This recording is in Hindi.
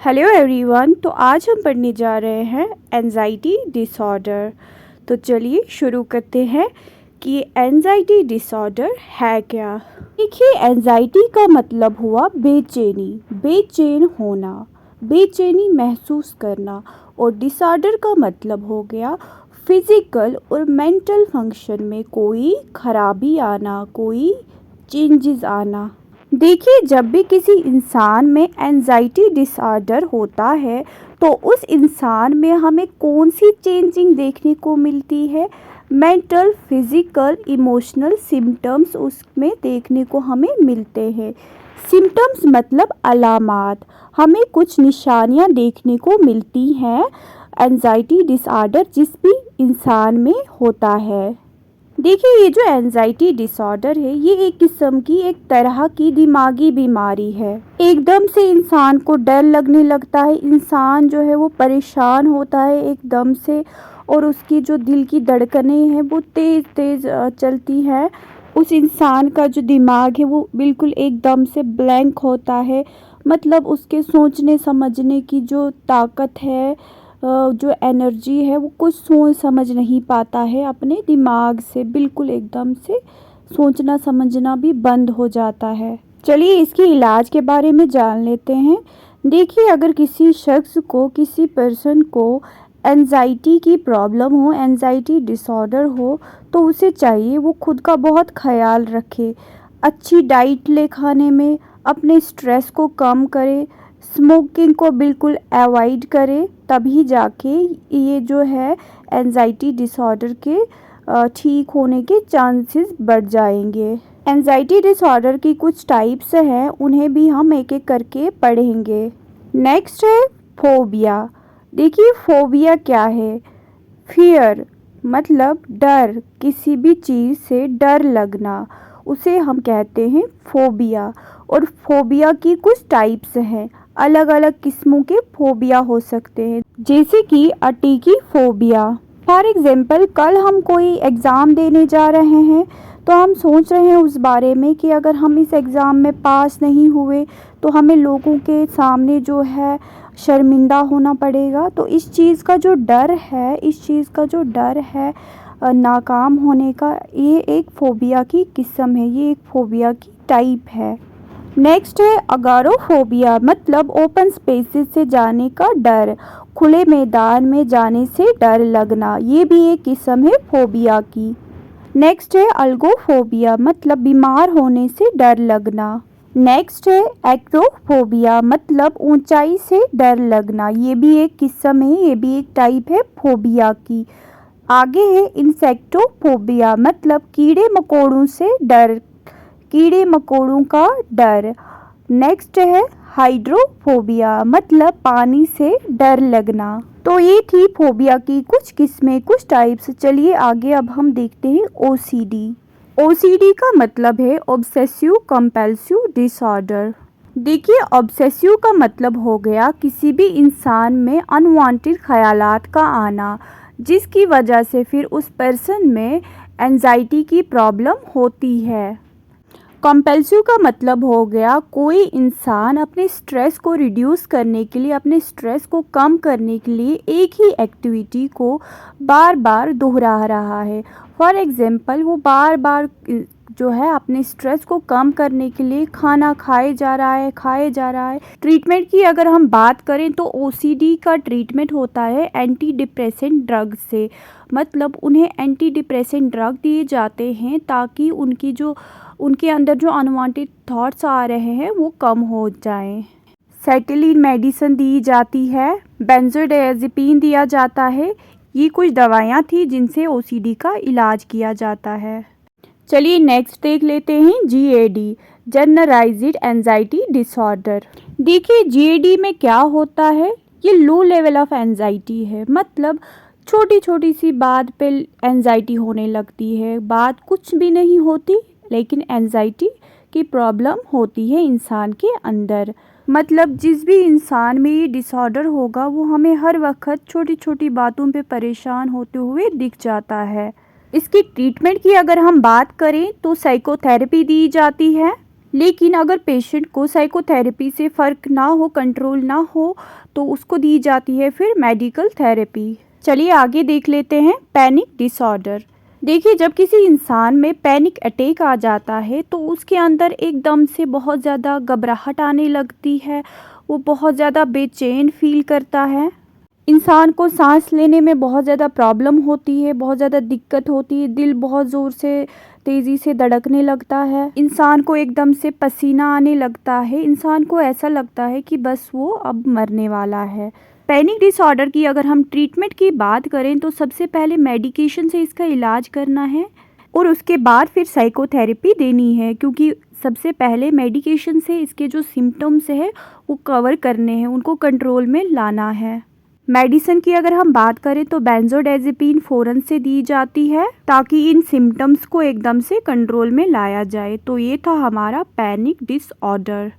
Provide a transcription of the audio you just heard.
Hello everyone. तो आज हम पढ़ने जा रहे हैं एंजाइटी डिसऑर्डर। तो चलिए शुरू करते हैं कि एंजाइटी डिसऑर्डर है क्या। देखिए, एंजाइटी का मतलब हुआ बेचैनी, बेचैन होना, बेचैनी महसूस करना। और डिसऑर्डर का मतलब हो गया फिजिकल और मेंटल फंक्शन में कोई खराबी आना, कोई चेंजेस आना। देखिए, जब भी किसी इंसान में एंजाइटी डिसऑर्डर होता है तो उस इंसान में हमें कौन सी चेंजिंग देखने को मिलती है। मेंटल, फिजिकल, इमोशनल सिम्टम्स उसमें देखने को हमें मिलते हैं। सिम्टम्स मतलब अलामात, हमें कुछ निशानियां देखने को मिलती हैं एंजाइटी डिसऑर्डर जिस भी इंसान में होता है। देखिए, ये जो एंजाइटी डिसऑर्डर है ये एक किस्म की, एक तरह की दिमागी बीमारी है। एकदम से इंसान को डर लगने लगता है, इंसान जो है वो परेशान होता है एकदम से, और उसकी जो दिल की धड़कनें हैं वो तेज़ तेज़ चलती हैं। उस इंसान का जो दिमाग है वो बिल्कुल एकदम से ब्लैंक होता है, मतलब उसके सोचने समझने की जो ताकत है, जो एनर्जी है, वो कुछ सोच समझ नहीं पाता है अपने दिमाग से, बिल्कुल एकदम से सोचना समझना भी बंद हो जाता है। चलिए इसके इलाज के बारे में जान लेते हैं। देखिए, अगर किसी शख्स को, किसी पर्सन को एंजाइटी की प्रॉब्लम हो, एंजाइटी डिसऑर्डर हो, तो उसे चाहिए वो खुद का बहुत ख्याल रखे, अच्छी डाइट ले खाने में, अपने स्ट्रेस को कम करे, स्मोकिंग को बिल्कुल अवॉइड करें, तभी जाके ये जो है एंजाइटी डिसऑर्डर के ठीक होने के चांसेस बढ़ जाएंगे। एंजाइटी डिसऑर्डर की कुछ टाइप्स हैं, उन्हें भी हम एक एक करके पढ़ेंगे। नेक्स्ट है फोबिया। देखिए, फोबिया क्या है। फियर मतलब डर, किसी भी चीज़ से डर लगना, उसे हम कहते हैं फोबिया। और फोबिया की कुछ टाइप्स हैं, अलग अलग किस्मों के फोबिया हो सकते हैं, जैसे कि अटीकी फोबिया। फॉर एग्जाम्पल, कल हम कोई एग्ज़ाम देने जा रहे हैं तो हम सोच रहे हैं उस बारे में कि अगर हम इस एग्ज़ाम में पास नहीं हुए तो हमें लोगों के सामने जो है शर्मिंदा होना पड़ेगा। तो इस चीज़ का जो डर है, इस चीज़ का जो डर है नाकाम होने का, ये एक फ़ोबिया की किस्म है, ये एक फ़ोबिया की टाइप है। नेक्स्ट है अगारोफोबिया, मतलब ओपन स्पेसेस से जाने का डर, खुले मैदान में जाने से डर लगना, ये भी एक किस्म है फोबिया की। नेक्स्ट है अल्गोफोबिया, मतलब बीमार होने से डर लगना। नेक्स्ट है एक्रोफोबिया, मतलब ऊंचाई से डर लगना, ये भी एक किस्म है, ये भी एक टाइप है फोबिया की। आगे है इंसेक्टोफोबिया, मतलब कीड़े मकोड़ों से डर, कीड़े मकोड़ों का डर। नेक्स्ट है हाइड्रोफोबिया, मतलब पानी से डर लगना। तो ये थी फोबिया की कुछ किस्में, कुछ टाइप्स। चलिए आगे अब हम देखते हैं ओसीडी। ओसीडी का मतलब है ऑब्सेसिव कंपल्सिव डिसऑर्डर। देखिए, ऑब्सेसिव का मतलब हो गया किसी भी इंसान में अनवांटेड ख्यालात का आना, जिसकी वजह से फिर उस पर्सन में एंजाइटी की प्रॉब्लम होती है। कंपल्सिव का मतलब हो गया कोई इंसान अपने स्ट्रेस को रिड्यूस करने के लिए, अपने स्ट्रेस को कम करने के लिए एक ही एक्टिविटी को बार बार दोहरा रहा है। फॉर एग्ज़ाम्पल, वो बार बार जो है अपने स्ट्रेस को कम करने के लिए खाना खाए जा रहा है, खाए जा रहा है। ट्रीटमेंट की अगर हम बात करें तो ओसीडी का ट्रीटमेंट होता है एंटी डिप्रेसेंट ड्रग से, मतलब उन्हें एंटी डिप्रेसेंट ड्रग दिए जाते हैं ताकि उनके अंदर जो अनवांटेड थॉट्स आ रहे हैं वो कम हो जाएं। सेटिलिन मेडिसिन दी जाती है, बेंजोडायज़ेपिन दिया जाता है। ये कुछ दवाइयाँ थी जिनसे ओसीडी का इलाज किया जाता है। चलिए नेक्स्ट देख लेते हैं जीएडी, जनरलाइज्ड एंजाइटी डिसऑर्डर। देखिए, जीएडी में क्या होता है, ये लो लेवल ऑफ एंजाइटी है, मतलब छोटी छोटी सी बात पे एंजाइटी होने लगती है, बात कुछ भी नहीं होती लेकिन एंजाइटी की प्रॉब्लम होती है इंसान के अंदर। मतलब जिस भी इंसान में ये डिसऑर्डर होगा वो हमें हर वक्त छोटी छोटी बातों पे परेशान होते हुए दिख जाता है। इसकी ट्रीटमेंट की अगर हम बात करें तो साइकोथेरेपी दी जाती है, लेकिन अगर पेशेंट को साइकोथेरेपी से फ़र्क ना हो, कंट्रोल ना हो, तो उसको दी जाती है फिर मेडिकल थेरेपी। चलिए आगे देख लेते हैं पैनिक डिसऑर्डर। देखिए, जब किसी इंसान में पैनिक अटैक आ जाता है तो उसके अंदर एकदम से बहुत ज़्यादा घबराहट आने लगती है, वो बहुत ज़्यादा बेचैन फील करता है, इंसान को सांस लेने में बहुत ज़्यादा प्रॉब्लम होती है, बहुत ज़्यादा दिक्कत होती है, दिल बहुत ज़ोर से तेज़ी से धड़कने लगता है, इंसान को एकदम से पसीना आने लगता है, इंसान को ऐसा लगता है कि बस वो अब मरने वाला है। पैनिक डिसऑर्डर की अगर हम ट्रीटमेंट की बात करें तो सबसे पहले मेडिकेशन से इसका इलाज करना है और उसके बाद फिर साइकोथेरेपी देनी है, क्योंकि सबसे पहले मेडिकेशन से इसके जो सिम्टम्स है वो कवर करने हैं, उनको कंट्रोल में लाना है। मेडिसिन की अगर हम बात करें तो बेंजोडाज़ेपिन फ़ौरन से दी जाती है ताकि इन सिम्टम्स को एकदम से कंट्रोल में लाया जाए। तो ये था हमारा पैनिक डिसऑर्डर।